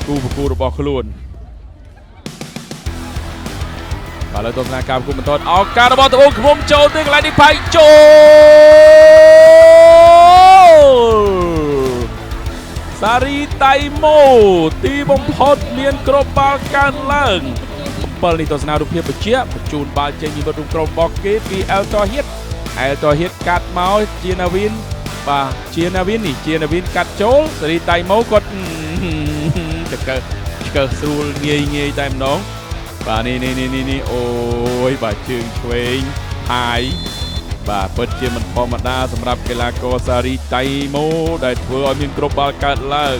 គូប្រគូរបស់ខ្លួនបាទលើទស្សនាការប្រគូបន្តឱកាសរបស់ត្បូងឃ្មុំចូលទៅកន្លែងនេះផៃចូលសារីតៃម៉ូទីបំផុតមានគ្រាប់បាល់កើនឡើង7នេះទស្សនារូបភាពបញ្ជាបញ្ជូនបាល់ចេញពីមាត់រូបក្រុមរបស់គេពីអែលតហ៊ៀតកាត់មកជាណាវីនបាទជាណាវីនកាត់ចូលសារីតៃម៉ូគាត់ឆ្កើស្រួលងាយតែម្ដងបាទនេះអូយបាទជើងឆ្វេងហាយបាទពិតជាមិនធម្មតាសម្រាប់កីឡាករសារីតៃម៉ូដែលធ្វើឲ្យមានគ្រាប់បាល់កើតឡើង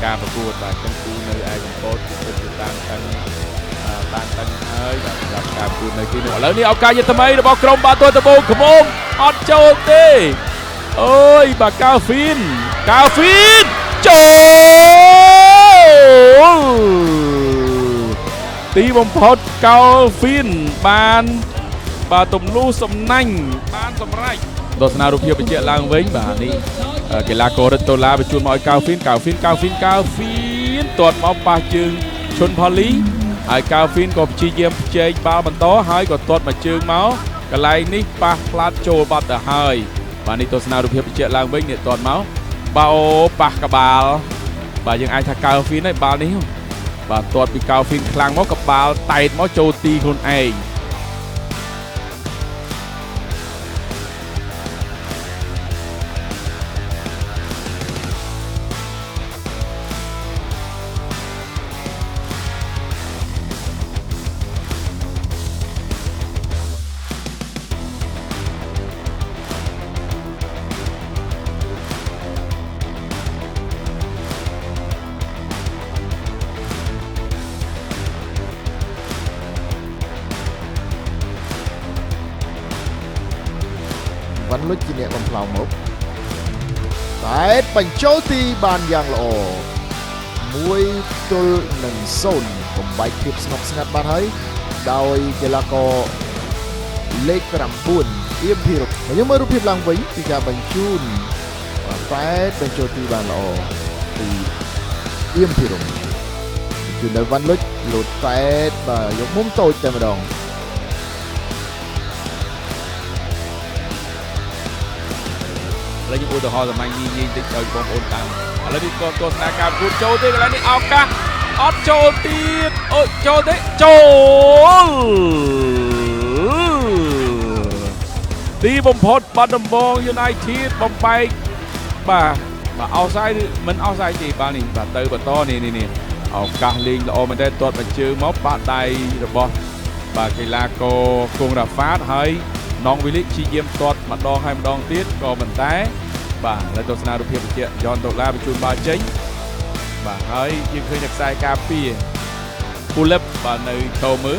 ការប្រកួតបាទទាំងគូនៅឯកំពតគឺតាំងហើយបាទសម្រាប់ការប្រកួតនៅទីនោះឥឡូវនេះឱកាសយុទ្ធថ្មីរបស់ក្រុមបាល់ទាត់ត្បូងឃ្មុំអត់ចូលទេអូយបាទកាហ្វីនចូលទីបំផុតកាហ្វីនបានបាទទម្លុះសំណាញ់បានសម្រេចទស្សនារូបភាពបញ្ជាក់ឡើងវិញបាទនេះកីឡាកររិទ្ធតូឡាបញ្ជូនមកឲ្យកាហ្វីនទាត់មកប៉ះជើងឈុនផូលីហើយកាហ្វីនក៏ព្យាយាមជែកបាល់បន្តហើយក៏ទាត់មកជើងមកកន្លែងនេះប៉ះផ្លាតចូលបាត់ទៅហើយបាទនេះទស្សនារូបភាពបញ្ជាក់ឡើងវិញនេះទាត់មកបោប៉ះក្បាលបាទយើងអាចថាកាហ្វីនហើយបាល់នេះបាទទាត់ពីកាហ្វីនខ្លាំងមកក្បាលតែតមកចូលទីខ្លួនឯងវ៉ាន់លុចជាអ្នកបំផ្លាញមកតែបញ្ចូលទីបានយ៉ាងល្អ1-0បំបែកភាពស្ងប់ស្ងាត់បានហើយដោយកីឡាករលេខ9អៀមភីរុបយើងមើលរូបភាពឡើងវិញពីការបញ្ជូនតែបញ្ចូលទីបានល្អពីអៀមភីរុបបញ្ជូនដល់វ៉ាន់លុចលោតតែបាទយកមុំតូចតែម្ដងឥឡូវយើងឧទាហរណ៍សម្ាញ់ញីតិចឲ្យបងប្អូនតាមឥឡូវនេះក៏ទស្សនាការប្រកួតចូលទេកន្លែងនេះឱកាសអត់ចូលទៀតអូចូលទេចូលទីបំផុតបាត់ដំបង United បំបែកបាទអោស័យឬមិនអោស័យទេបាទនេះបាទទៅបន្តនេះឱកាសលេងល្អមែនទេទាត់បញ្ជើមកបាក់ដៃរបស់បាទកីឡាករគង់រ៉ាហ្វាតហើយនងវិលីព្យាយាមទាត់ម្ដងហើយម្ដងទៀតក៏ប៉ុន្តែបាទលើទស្សនារូបភាពបញ្ជាក់យ៉នដុល្លារបញ្ជូនបាល់ចេញបាទហើយយើងឃើញតែខ្សែការពារពូលឹបបាទនៅឈរមើល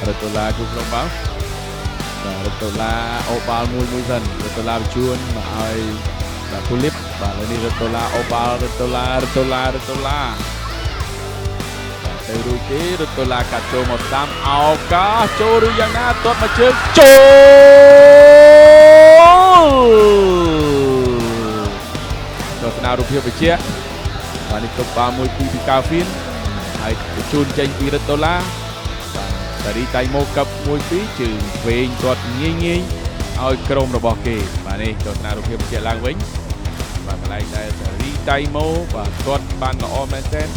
រ៉ូតូឡាគូក្នុងបាល់បាទរ៉ូតូឡាអូបាល់មួយសិនរ៉ូតូឡាបញ្ជូនមកឲ្យបាទពូលីបបាទលើនេះរ៉ូតូឡាអូបាល់រ៉ូតូឡាបាទទៅរួចទេរ៉ូតូឡាកាត់ចូលមកតាមឱកាសចូលឬយ៉ាងណាទាត់មកជើងចូលទស្សនារូបភាពបញ្ជាក់បាទនេះទុកបាល់មួយពីកាហ្វីនហើយបញ្ជូនចេញពីរ៉ូតូឡាសារីតៃម៉ូកាប់1-2ជើងវែងទាត់ងាយឲ្យក្រុមរបស់គេបាទនេះទស្សនារូបភាពបញ្ជាក់ឡើងវិញ và cái này đây là ri tay mô và tuột bàn là Omenten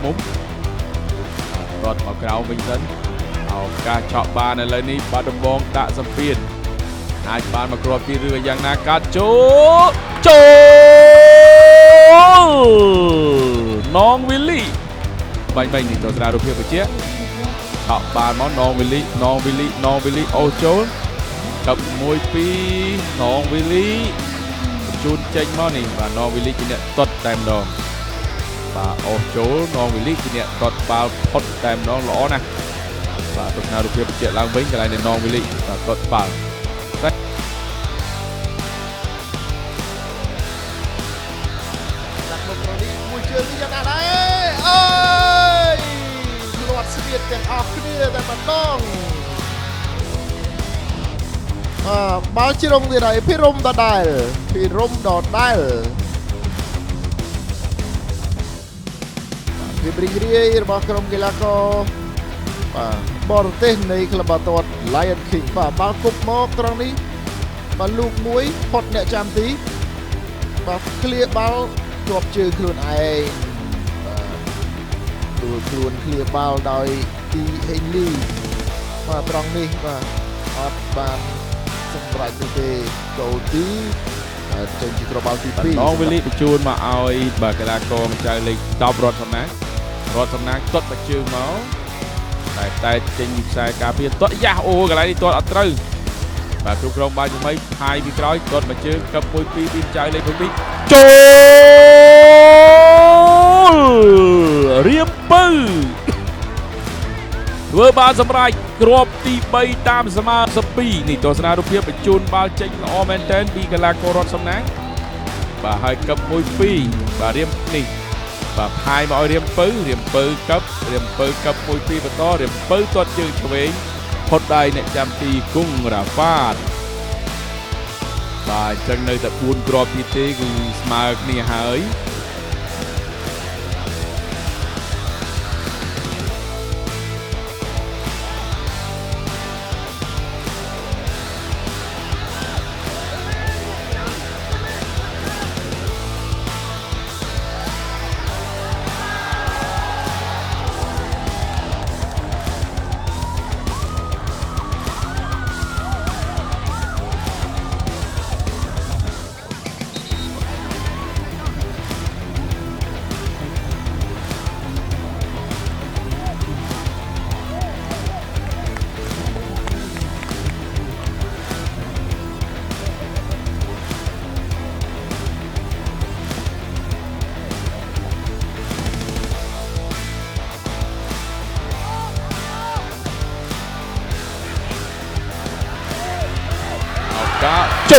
múng tuột vào cái áo Vinh Tânเอาการเฉาะบานอะไรนี่บาดบองตะสัมพีนนายบานมากรอบที่เรืออย่างนาการโจน้องวิลลี่ใบนี่ตัวสนารูปเพียบไปเจี๊ยเฉาะบานมอน้องวิลลี่โอโจกับมวยปีน้องวิลลี่จูนเจงมอนี่vàน้องวิลลี่กินเนี่ยตัดเต็มดองvà ô chỗ non vì lýเนี่ยก็ปาพดแต้มน้องล้อนะvàตัวนารูปเพียบเจี๊ยล้างวิ่งกันเลยในน้องวิลลี่vàก็ปาจากมุมตรงนี้มวยเชิงที่ยังได้เอ้ยหลอดเสียดกันออกขึ้นนี่แต่มันต้องบาชิรงที่ไหนพี่รมดอได้พี่รมดอได้พี่บริเรียร์บอกกรมกีฬาก็บอลเต้นในคลับตัวไลออนคิงบาคุบมอกตรงนี้บาลูกมวยพดเนี่ยจำตีบาเคลียร์บอลจบจืดคลุนไอดูคลุนเคลียร์บอลโดยตีเฮนลี่มาตรงนี้มาอัดบานสมบัติเตะโจตีจนจิกรบอลตีปีน้องวิลลี่ไปจูนมาเอาไอ้บาเกลาโกมันใจเลยดาวรถสำนักตัดมาจืดเมาแต่จริงใส่กาเพียนตัดยาโอ้กันไรนี่ตัวอัตรึvàทุกโรงพยาบาลยังไม่พายมีกร้อยกดมาจืดกับมวยปีทีมใจเลยมวยปีโจเรียมปื้อเวอร์บาสำไรกรอบตีใบตามสมาสปีนี่ตัวสนารูปเพียบไปจูนบาลเจงออแมนเทนบีกลาโกรถสำนักvà hai cấp môi phi và riêng nỉ và hai mọi riêng pư cấp môi phi và to riêng pư toàn chữ cho về hốt đây này chăm ti cung là phát và chân nơi tập buôn crop thì tê cứ smart nè hỡiโจ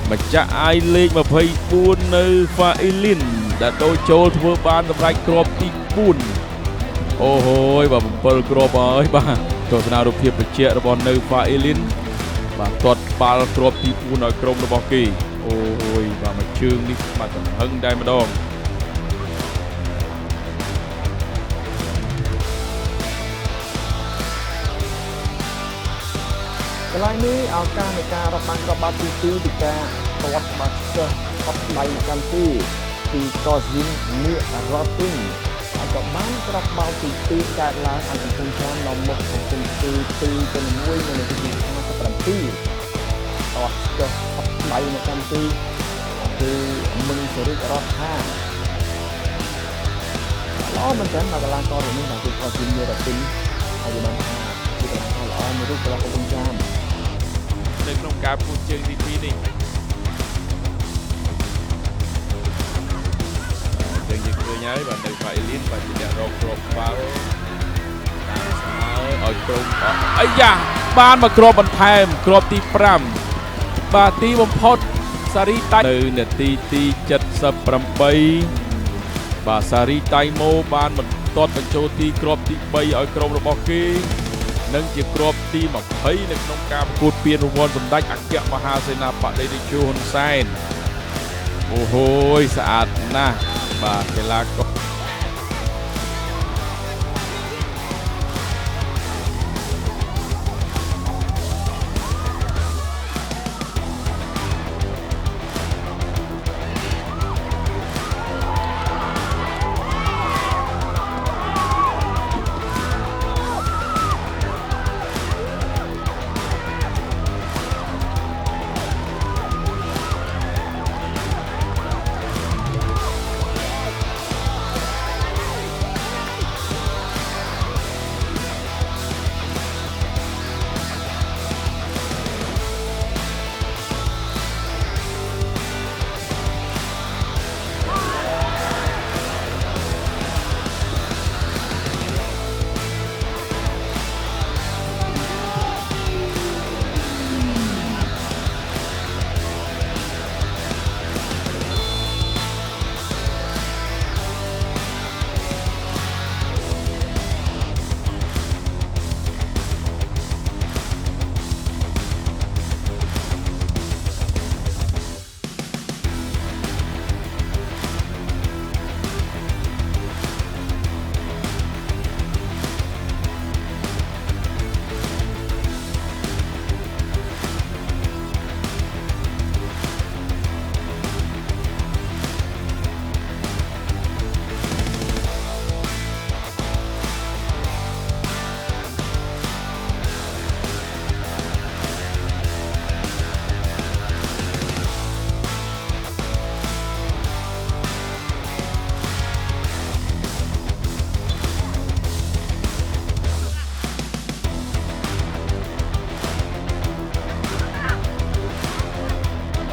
มาจะไอเล็กมาพายปูนในฟาอิลินแต่โดยโจทัวบานทำลายกรอบตีปูนโอ้โหแบบเปิดกรอบเอ้ยบ้าตัวสนารูปเพียบไปเชียร์บอลในฟาอิลินแบบตอดบาลกรอบตีปูนหน่อยกรมระบอกกีโอ้ยแบบมาชื่นนี่มาตั้งหึงได้มาดองกลายนี้เอาการในการรับมันกับบาตีตีติกาตวัดบัตเตอร์ท็อปไลน์กันตีกอซินเนื้อรอติ้งเอากับบ้านกระเป๋าตีการล้างอันเป็นคุณชานมกของตีเป็นมวยในที่ทำมาสักตีตวัดเตอร์ท็อปไลน์ในกันคือมึงจะเรียกรอดห้าล้อมันแสนมากลางตอนนี้ของตีกอซินเนื้อรอติ้งเอาอยู่มันที่กลางตอนล้อไม่รู้กลางของคุณชาน នៅក្នុងការពូជជើងទី2នេះយើងឃើញហើយបាទនៅផាអេលីនបាទជាអ្នករកគ្រាប់បាល់តាមស្មើឲ្យក្រុមអាយ៉ាបានមកគ្រាប់បន្ថែមគ្រាប់ទី5បាទទីបំផុតសារីតៃនៅនាទីទី78បាទសារីតៃម៉ូបានបន្ទាត់បញ្ចូលទីគ្រាប់ទី3ឲ្យក្រុមរបស់គេនិងជាគ្រាប់ទី20នៅក្នុងការប្រកួតពានរង្វាន់សម្ដេចអគ្គមហាសេនាបតីតេជោហ៊ុនសែនអូហូយស្អាតណាស់បាទកីឡាករ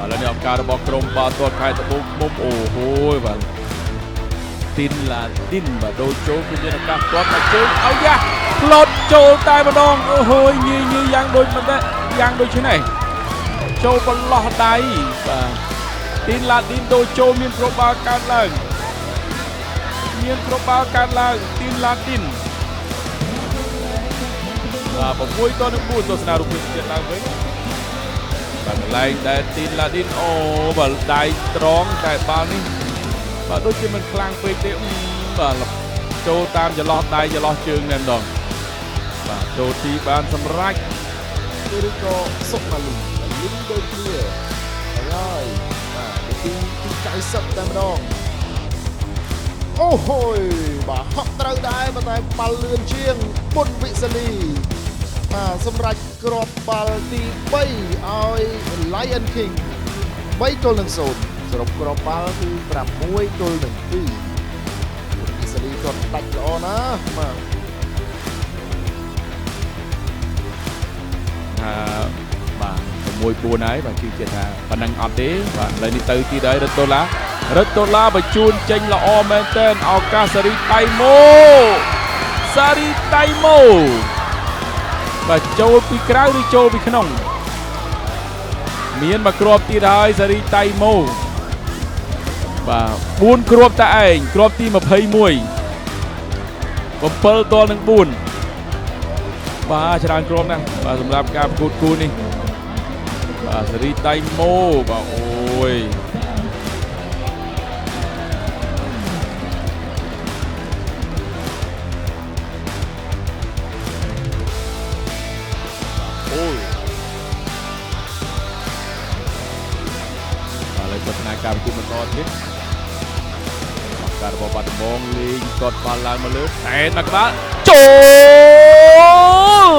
ឥឡូវនេះអង្គការរបស់ក្រុមបាល់ទាត់ខេត្តត្បូងឃ្មុំអូហូយបាទទីនឡាទីនបាទដូចូលគឺមានឱកាសទាត់មកជើងឲ្យយ៉ាផ្លត់ចូលតែម្ដងអូហូយញីយ៉ាងដូចមិនដែរយ៉ាងដូចនេះចូលបន្លោះដៃបាទទីនឡាទីនដូចូលមានគ្រាប់បាល់កើតឡើងទីនឡាទីនបាទ6ទៅនឹង4ទស្សនារូបភាពទៀតឡើងវិញបាទកន្លែងដែលទីនឡាឌីនអូបាទដៃត្រង់តែបាល់នេះបាទដូចជាមិនខ្លាំងពេកទេបាទចូលតាមចន្លោះដៃចន្លោះជើងតែម្ដងបាទចូលទីបានសម្រេចឬក៏សុកម៉ាលីលីងដូចគ្នាហើយបាទទី90តែម្ដងអូហូយបាទហក់ត្រូវដែរប៉ុន្តែបាល់លឿនជាងពុនវិសាលីបាទសម្រាប់គ្រាប់បាល់ទី3ឲ្យ Lion King 3 ទល់នឹង 0 សរុបគ្រាប់បាល់គឺ6 ទល់នឹង 2ពុនវិសាលីគាត់ដាច់ល្អណាស់បាទបាទ6-4ហើយបាទគឺជាថាប៉ុណ្ណឹងអត់ទេបាទឥឡូវនេះទៅទីដែររ៉ូតូឡាបញ្ជូនចេញល្អមែនទែនឱកាសសារីតៃម៉ូបាទចូលពីក្រៅឬចូលពីក្នុងមានមកគ្រាប់ទៀតហើយសារីតៃម៉ូបាទ4គ្រាប់តែឯងគ្រាប់ទី21 7 ទល់នឹង 4បាទច្រើនគ្រាប់ណាស់បាទសម្រាប់ការប្រកួតគូនេះបាទសារីតៃម៉ូបាទអូយទស្សនាការប្រកួតបន្តទៀតការរបស់បាត់ដំបងលេងកត់បាល់ឡើងមកលើតែនមកក្បាលចូល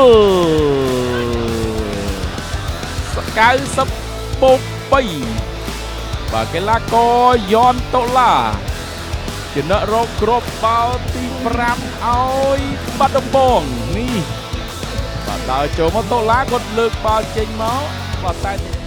90-3បាទកីឡាករយ៉នតូឡាជាអ្នករកគ្រាប់បាល់ទី5ឲ្យបាត់ដំបងនេះបាទដើរចូលមកតូឡាគាត់លើកបាល់ចេញមក បាទតែ